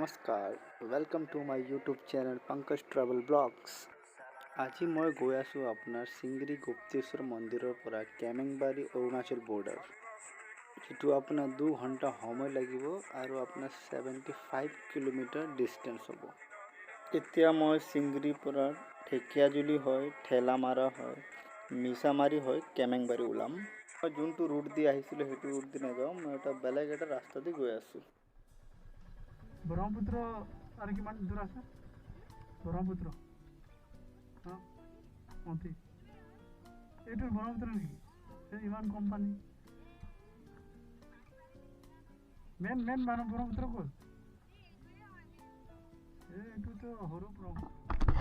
নমস্কাৰ, welcome to my YouTube channel Pankaj travel blogs. আজি মই গৈ আছোঁ আপোনাৰ চিংগৰি গুপ্তেশ্বৰ মন্দিৰৰ পৰা কেমেংবাৰী অৰুণাচল বৰ্ডাৰ, যিটো আপোনাৰ 2 ঘণ্টা সময় লাগিব আৰু আপোনাৰ 75 কিলোমিটাৰ ডিষ্টেঞ্চ হ'ব। এতিয়া মই চিংগৰিৰ পৰা ঢেকীয়াজুলি হয়, ঠেলামাৰা হয়, মিছামাৰী হয় কেমেংবাৰী ওলাম। মই যোনটো ৰুট দি আহিছিলোঁ সেইটো ৰুট দি নাযাওঁ, মই এটা বেলেগ এটা ৰাস্তা দি গৈ আছোঁ। ব্ৰহ্মপুত্ৰ আৰু কিমান দূৰ আছে? ব্ৰহ্মপুত্ৰ মন্ত্ৰী এইটো ব্ৰহ্মপুত্ৰ নেকি? ইমান কম পানী। মেইন মানুহ ব্ৰহ্মপুত্ৰ ক'ত? এইটোতো সৰু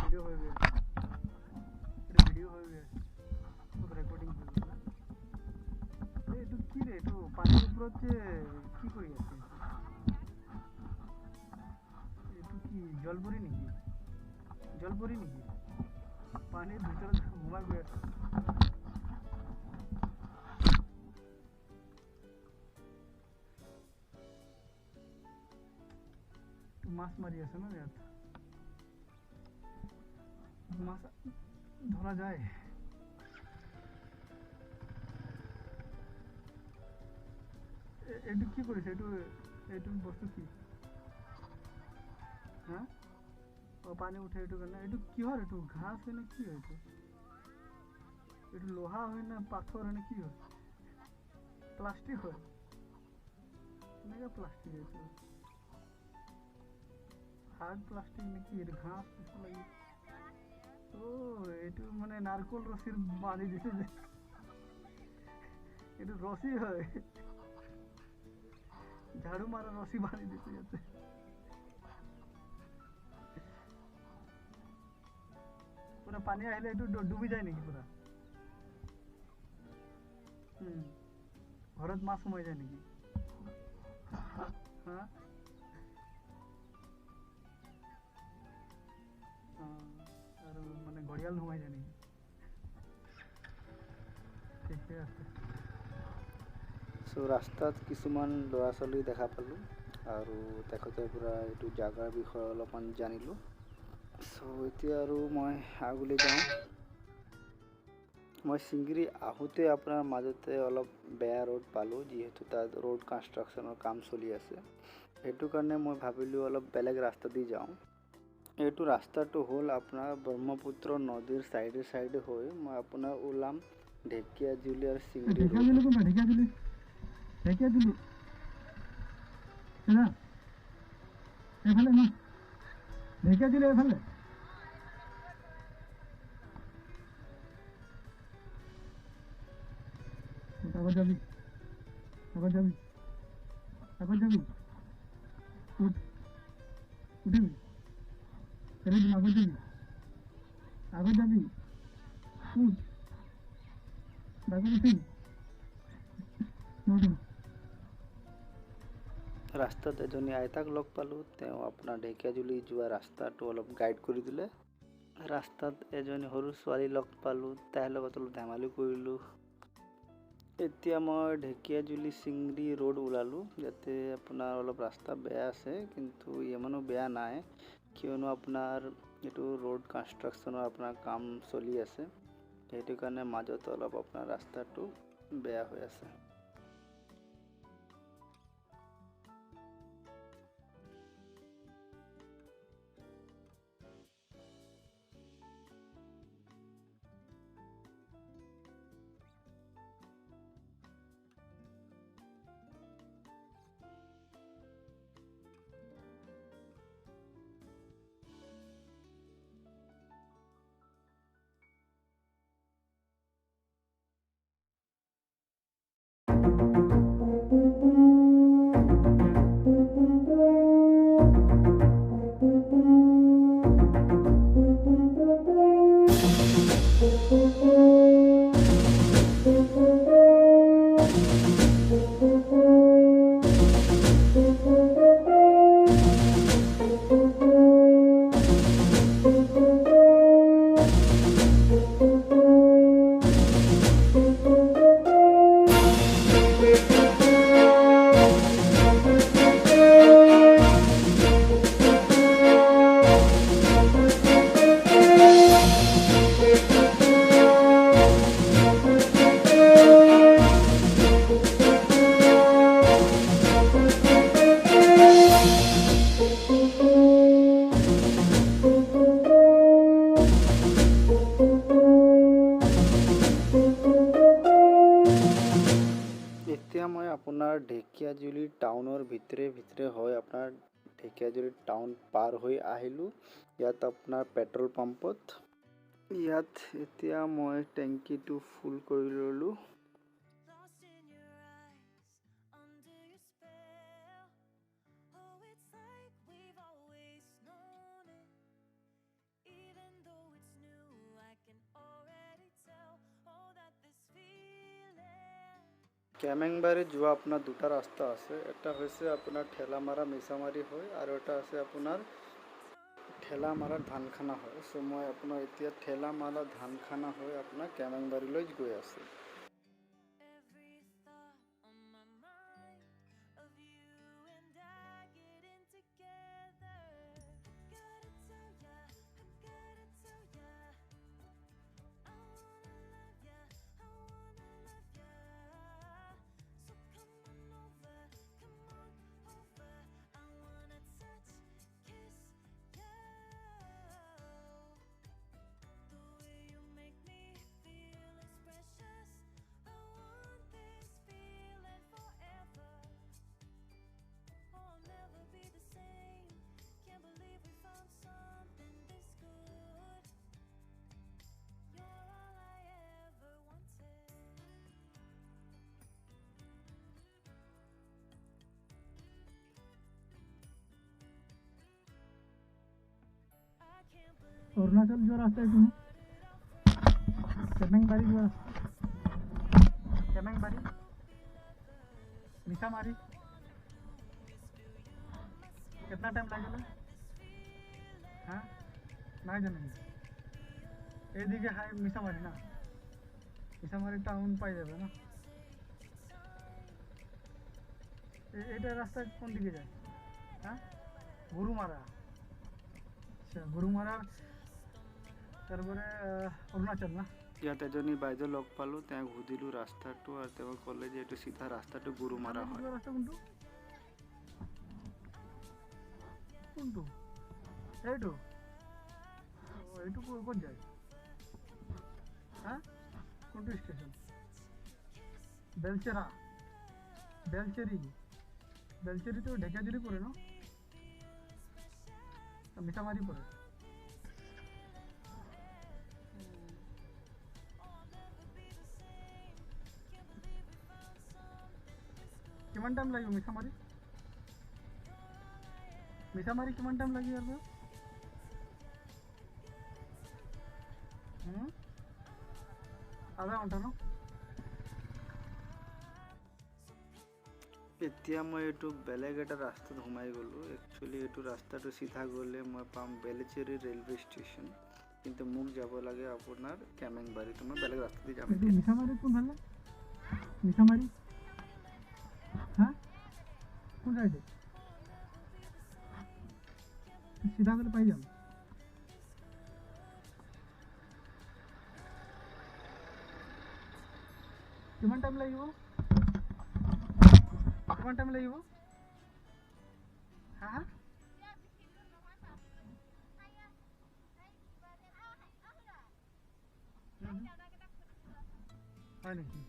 ভিডিঅ' হৈ গৈ আছে, চব ৰেকৰ্ডিং হৈ গ'ল না। এইটো কি ৰে? এইটো পানীৰ ওপৰত যে কি কৰি আছে? জলপৰি নেকি? পানীৰ ভিতৰত সোমাই গৈ আছে। মাছ মাৰি আছে ন ইয়াত? মাছ ধৰা যায়। এইটো কি কৰিছে? এইটো বস্তু কি? পানী উঠে এইটো কাৰণে। এইটো কিহৰ? এইটো ঘাঁহ হয় নে কি হয়? এইটো লোহা হয় না পাথৰ হয় নে কি হয়? প্লাষ্টিক হয়? কেনেকৈ প্লাষ্টিক? এইটো হাৰ্ড প্লাষ্টিক নেকি? এইটো ঘাঁহ লাগি। এইটো মানে নাৰকল ৰছীৰ বান্ধি দিছে যে, এইটো ৰছী হয়, ঝাড়ু মাৰা ৰছী বান্ধি দিছে ইয়াতে। পুৰা পানী আহিলে এইটো ডুবি যায় নেকি পুৰা? ঘৰত মাছ সোমাই যায় নেকি? আৰু মানে ঘৰিয়াল সোমাই যায় নেকি? ঠিকে আছে। ৰাস্তাত কিছুমান ল'ৰা ছোৱালী দেখা পালোঁ আৰু তেখেতৰ পৰা এইটো জাগাৰ বিষয়ে অলপমান জানিলোঁ। এতিয়া আৰু মই আগলৈ যাওঁ। মই চিংগৰি আহোঁতে আপোনাৰ মাজতে অলপ বেয়া ৰোড পালোঁ, যিহেতু তাত ৰোড কনষ্ট্ৰাকশ্যনৰ কাম চলি আছে। সেইটো কাৰণে মই ভাবিলোঁ অলপ বেলেগ ৰাস্তা দি যাওঁ। এইটো ৰাস্তাটো হ'ল আপোনাৰ ব্ৰহ্মপুত্ৰ নদীৰ চাইডে হৈ মই আপোনাৰ ওলাম ঢেকীয়াজুলি আৰু চিংগৰি ৰোড। ঢেকীয়াজুলি এইফালে ন? ঢেকীয়াজুলি এইফালে? আগত যাবি উঠিবি? আগত যাবি ৰাস্তাত এজনী আইতাক লগ পালোঁ। তেওঁ আপোনাৰ ঢেকীয়াজুলি যোৱা ৰাস্তাটো অলপ গাইড কৰি দিলে। ৰাস্তাত এজনী সৰু ছোৱালী লগ পালোঁ, তাইৰ লগত অলপ ধেমালি কৰিলোঁ। এতিয়া মই ঢেকীয়াজুলি চিংগৰি ৰোড ওলালোঁ। ইয়াতে আপোনাৰ অলপ ৰাস্তা বেয়া আছে, কিন্তু ইমানো বেয়া নাই, কিয়নো আপোনাৰ এইটো ৰোড কনষ্ট্ৰাকশ্যনৰ আপোনাৰ কাম চলি আছে। সেইটো কাৰণে মাজত অলপ আপোনাৰ ৰাস্তাটো বেয়া হৈ আছে। আপোনাৰ ঢেকীয়াজুলি টাউনৰ ভিতৰে ভিতৰে হয়। আপোনাৰ ঢেকীয়াজুলি টাউন পাৰ হৈ আহিলোঁ। ইয়াত আপোনাৰ পেট্ৰল পাম্পত ইয়াত এতিয়া মই টেংকিটো ফুল কৰি ল'লোঁ। কেমেংবাৰী যোৱা আপোনাৰ দুটা ৰাস্তা আছে। এটা হৈছে আপোনাৰ ঠেলামাৰা মিছামাৰী হয় আৰু এটা আছে আপোনাৰ ঠেলামাৰা ধানখানা হয়। চ' মই আপোনাৰ এতিয়া ঠেলামাৰা ধানখানা হৈ আপোনাৰ কেমেংবাৰীলৈ গৈ আছোঁ। अरुणाचल जो रास्ता है तुम्हें केमेंगबारी जो केमेंगबारी मिसामारी कितना टाइम लगेगा? हाँ नहीं जाने एदिके हाई मिसामारी ना मिसामारी टाउन पाई जाबे ना এটা রাস্তা কোন দিকে যায়? হ্যাঁ গরুমারা। আচ্ছা গরুমারা তারপরে অৰুণাচল না। ইয়াত এজনী বাইদেউ লগ পালোঁ। তেওঁক সুধিলোঁ ৰাস্তাটো আৰু তেওঁ ক'লে যে এইটো চিধা ৰাস্তাটো গৰুমাৰা হয়। ৰাস্তা কোনটো কোনটো এইটো এইটো ক'ত যায়? হ্যাঁ কোনটো স্টেশন? বেলচেরা বেলচেরি বেলচেরি তো ঢেকিয়াজুলি পড়ে না মিঠামারি পড়ে। কিমান টাইম লাগিব মিঠামারি? মিঠামারি কিমান টাইম লাগি আৰু আধা ঘণ্টা ন? এতিয়া মই এইটো বেলেগ এটা ৰাস্তাত সোমাই গ'লোঁ। একচুৱেলি এইটো ৰাস্তাটো চিধা গ'লে মই পাম বেলেচেৰি ৰেলৱে ষ্টেচন, কিন্তু মোক যাব লাগে আপোনাৰ কেমেংবাৰীত। মই বেলেগ ৰাস্তা দি যাম। মিঠামাৰী কোনফালে? মিঠামাৰী হা কোন সাইডে? চিধা গ'লে পাই যাম। কিমান টাইম লাগিব? কিমান টাইম লাগিব? হা হা হয় নেকি?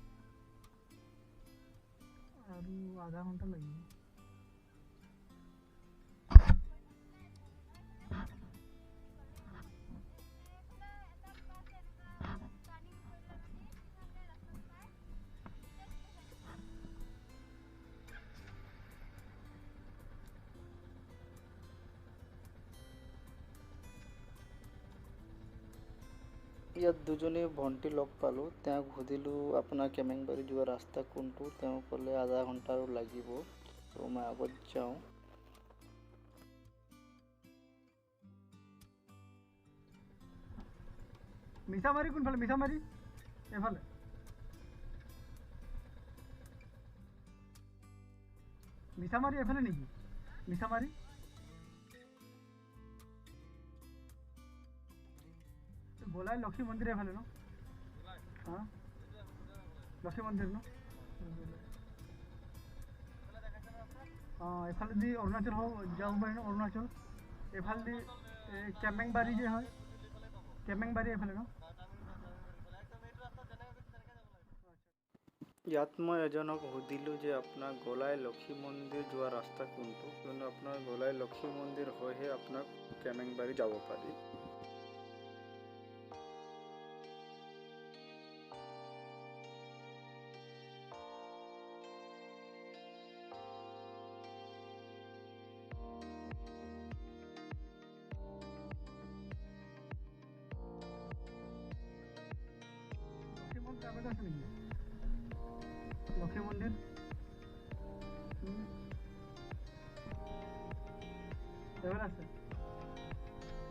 আৰু আধা ঘণ্টা লাগিব। ইয়াত দুজনী ভণ্টি লগ পালোঁ। তেওঁক সুধিলোঁ আপোনাৰ কেমেংবাৰী যোৱা ৰাস্তা কোনটো? তেওঁ ক'লে আধা ঘণ্টা আৰু লাগিব। ত' মই আগত যাওঁ। মিছামাৰী কোনফালে? মিছামাৰী এফালে। মিছামাৰী এফালে নেকি? মিছামাৰী গোলাই লক্ষী মন্দিৰ এফালে ন? হা লক্ষী মন্দিৰ ন? অঁ এফালেদি অৰুণাচল যাব পাৰি ন? অৰুণাচল এফালেদি কেমেংবাৰী যে হয় কেমেংবাৰী এফালে ন? ইয়াত মই এজনক সুধিলোঁ যে আপোনাৰ গলাই লক্ষী মন্দিৰ যোৱা ৰাস্তা কোনটো, কিয়নো আপোনাৰ গলাই লক্ষী মন্দিৰ হৈহে আপোনাক কেমেংবাৰী যাব পাৰি। লক্ষী মন্দিৰ আছে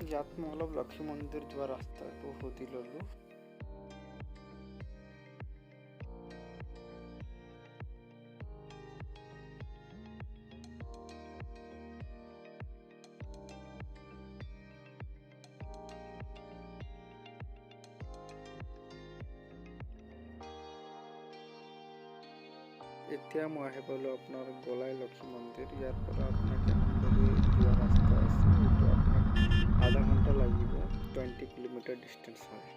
ইয়াত মই অলপ লক্ষী মন্দিৰ যোৱা ৰাস্তাটো সুধি ল'লোঁ। এতিয়া মই আহি পালোঁ আপোনাৰ গলাই লক্ষী মন্দিৰ। ইয়াৰ পৰা আপোনাৰ কেমেংবাৰী যোৱা ৰাস্তা আছে, এইটো আপোনাক আধা ঘণ্টা লাগিব, 20 কিলোমিটাৰ ডিষ্টেঞ্চ হয়।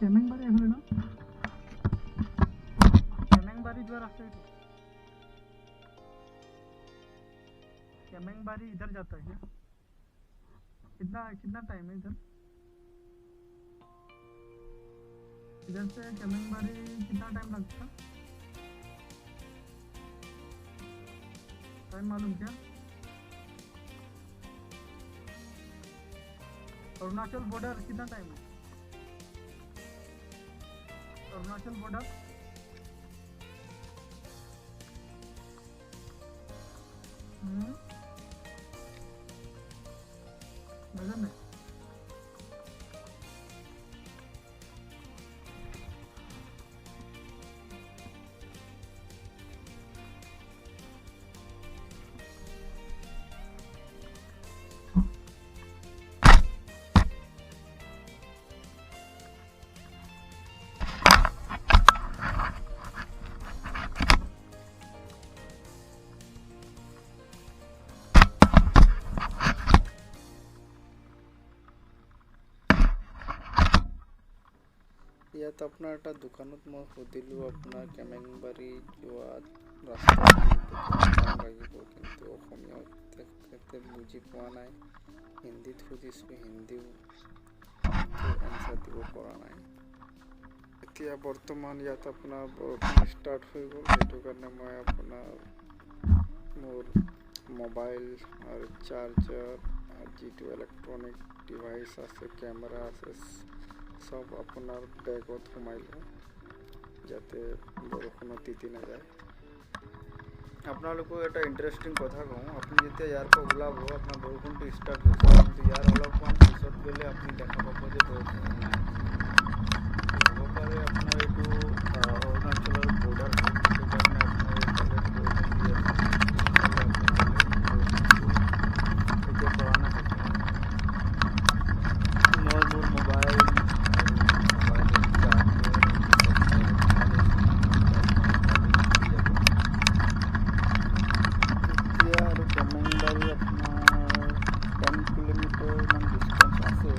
केमेंगबारी है ना, केमेंगबारी जो रास्ता है, केमेंगबारी इधर जाता है क्या? कितना टाइम है इधर से केमेंगबारी कितना टाइम लगता? टाइम मालूम क्या? अरुणाचल बॉर्डर कितना टाइम है? अरुणाचल बॉर्डर नजर में ইয়াত আপোনাৰ এটা দোকানত মই সুধিলোঁ আপোনাৰ কেমেংবাৰী যোৱা ৰাস্তা লাগিব, কিন্তু অসমীয়া তেখেতে বুজি পোৱা নাই। হিন্দীত সুধিছোঁ, হিন্দীও এনচাৰ দিব পৰা নাই। এতিয়া বৰ্তমান ইয়াত আপোনাৰ বৰষুণ ষ্টাৰ্ট হৈ গ'ল, সেইটো কাৰণে মই আপোনাৰ মোৰ মোবাইল আৰু চাৰ্জাৰ আৰু যিটো ইলেক্ট্ৰনিক ডিভাইচ আছে, কেমেৰা আছে, সব আপোনাৰ বেগত সোমাই লওঁ যাতে বৰষুণত তিতি নাযায়। আপোনালোকক এটা ইণ্টাৰেষ্টিং কথা কওঁ, আপুনি যেতিয়া ইয়াৰ পৰা ওলাব আপোনাৰ বৰষুণটো ষ্টাৰ্ট হৈছে, কিন্তু ইয়াৰ অলপমান পিছত গ'লে আপুনি দেখা পাব যে বৰষুণ নাই। হ'ব পাৰে আপোনাৰ এইটো অৰুণাচলৰ বৰ্ডাৰ হয়, সেইটো কাৰণে আপোনাৰ এইফালে বৰষুণ দি আছে, এতিয়া পৰা নাথাকে। মই মোৰ মোবাইল কেমেংবাৰী আপোনাৰ 10 কিলোমিটাৰ মান ডিষ্টেঞ্চ আছে।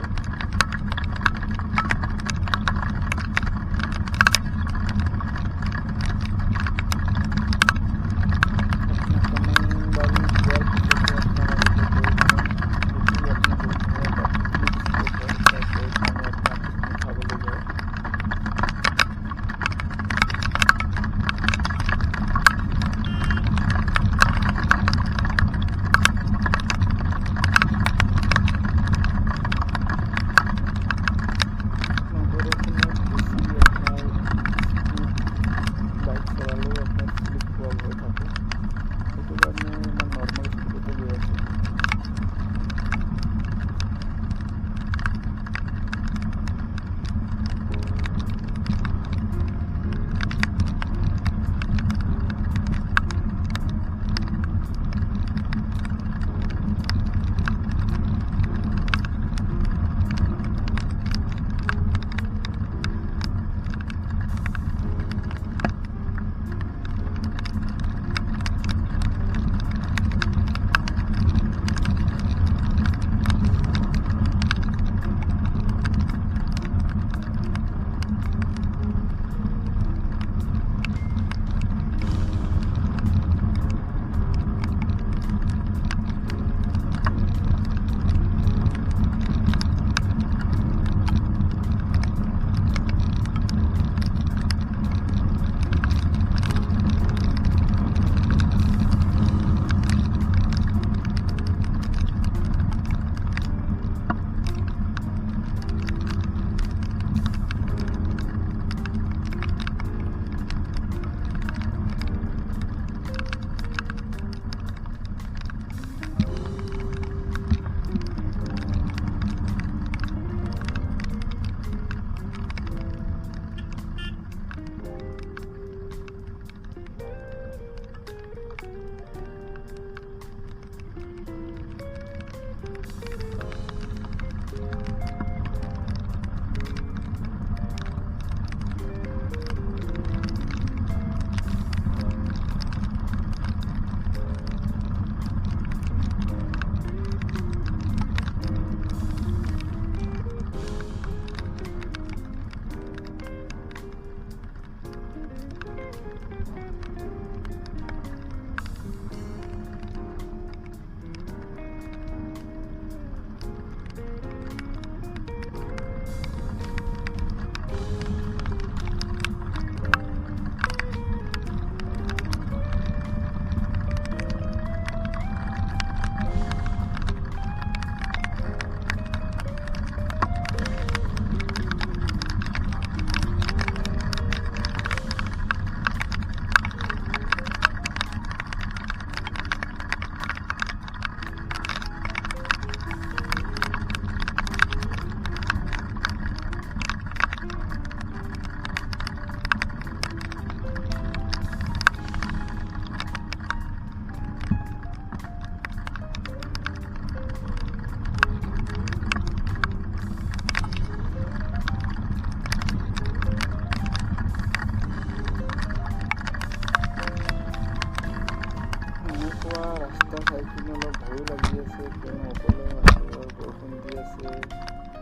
ভয়ো লাগি আছে কিয়নো অকলে আছোঁ আৰু বৰষুণ দি আছে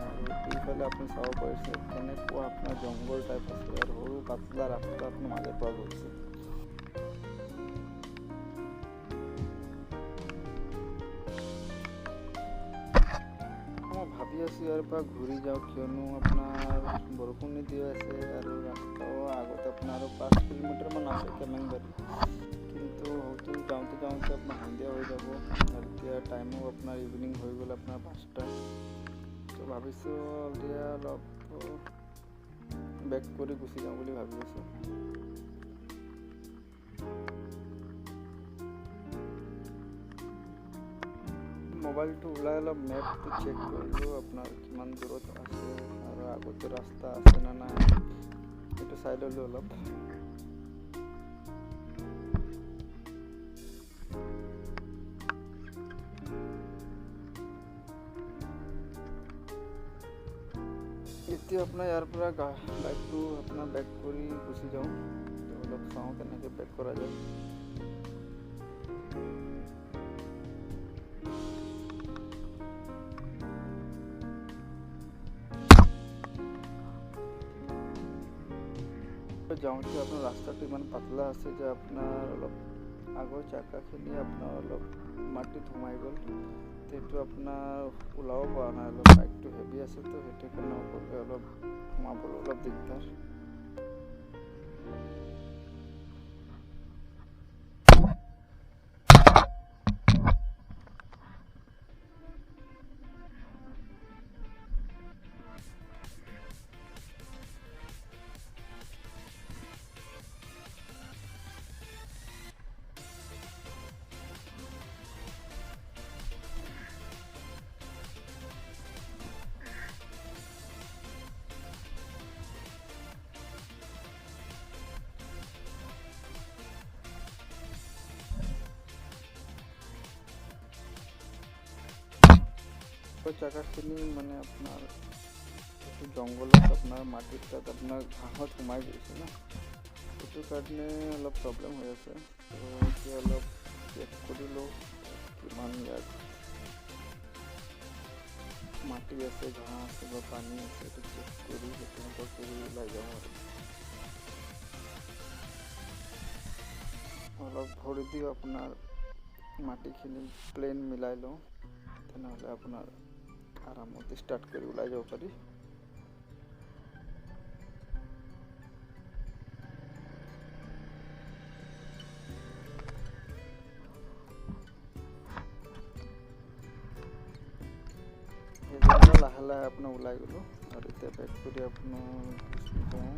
আৰু এইফালে আপুনি চাব পাৰিছে কেনেকুৱা আপোনাৰ জংঘল টাইপ আছে আৰু সৰু পাতলা ৰাস্তা আপোনাৰ মাজৰ পৰা গৈছে। মই ভাবি আছোঁ ইয়াৰ পৰা ঘূৰি যাওঁ কিয়নো আপোনাৰ বৰষুণ দি আছে আৰু ৰাস্তাও আগতে আপোনাৰ আৰু 5 কিলোমিটাৰমান আছে কেমেংবাৰী, কিন্তু হয়তো যাওঁতে যাওঁতে আপোনাৰ সন্ধিয়া হৈ যাব আৰু এতিয়া টাইমো আপোনাৰ ইভিনিং হৈ গ'ল আপোনাৰ 5টা। তো ভাবিছোঁ এতিয়া অলপ বেক কৰি গুচি যাওঁ বুলি ভাবি আছোঁ। মোবাইলটো ওলাই অলপ মেপটো চেক কৰিলোঁ আপোনাৰ কিমান দূৰত আছে আৰু আগতে ৰাস্তা আছে নে নাই সেইটো চাই ল'লোঁ অলপ। এতিয়া আপোনাৰ ইয়াৰ পৰা বাইকটো আপোনাৰ বেক কৰি গুচি যাওঁ, অলপ চাওঁ কেনেকৈ বেক কৰা যায়। যাওঁতে আপোনাৰ ৰাস্তাটো ইমান পাতলা আছে যে আপোনাৰ অলপ আগৰ চাকাখিনি আপোনাৰ অলপ মাটিত সোমাই গ'ল, সেইটো আপোনাৰ ওলাব পৰা নাই, অলপ বাইকটো হেভি আছে তো সেইটো কাৰণে অকলে অলপ সোমাবলৈ অলপ দিগদাৰ। চাকাখিনি মানে আপোনাৰ জংঘলত আপোনাৰ মাটিৰ তাত আপোনাৰ ঘাঁহত সোমাই গৈছে ন, সেইটো কাৰণে অলপ প্ৰব্লেম হৈ আছে। তো এতিয়া অলপ চেক কৰি লওঁ কিমান ইয়াত মাটি আছে, ঘাঁহ আছে বা পানী আছে, সেইটো চেক কৰি সেইটো কৰি ওলাই যাওঁ আৰু অলপ ভৰি দি আপোনাৰ মাটিখিনি প্লেন মিলাই লওঁ, তেনেহ'লে আপোনাৰ আৰামত ষ্টাৰ্ট কৰি ওলাই যাব পাৰি। সেইকাৰণে লাহে লাহে আপোনাৰ ওলাই গ'লোঁ আৰু এতিয়া বেক কৰি আপোনাৰ গুচি যাওঁ।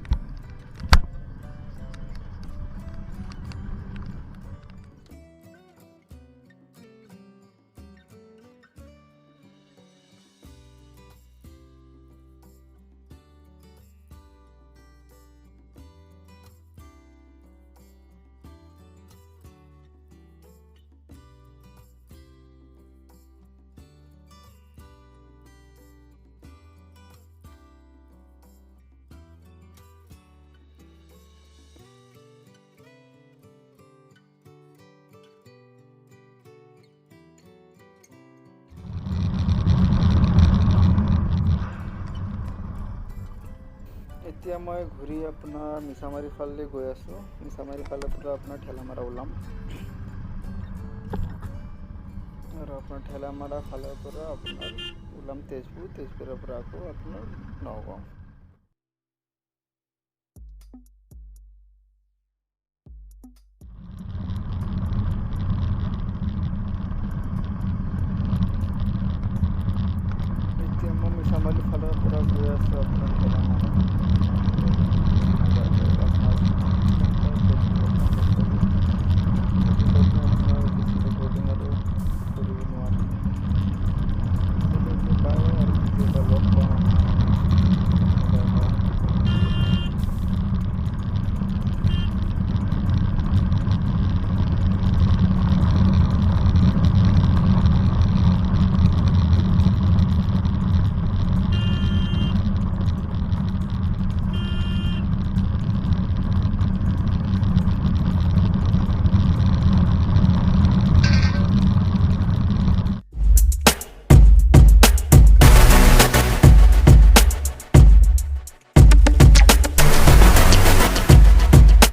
এতিয়া মই ঘূৰি আপোনাৰ মিছামাৰী ফালে গৈ আছোঁ। মিছামাৰী ফালৰ পৰা আপোনাৰ ঠেলামাৰা ওলাম আৰু আপোনাৰ ঠেলামাৰা ফালৰ পৰা আপোনাৰ ওলাম তেজপুৰ, তেজপুৰৰ পৰা আকৌ আপোনাৰ নগাঁও। এতিয়া মই মিছামাৰী ফালৰ পৰা গৈ আছোঁ আপোনাৰ ঠেলামাৰা।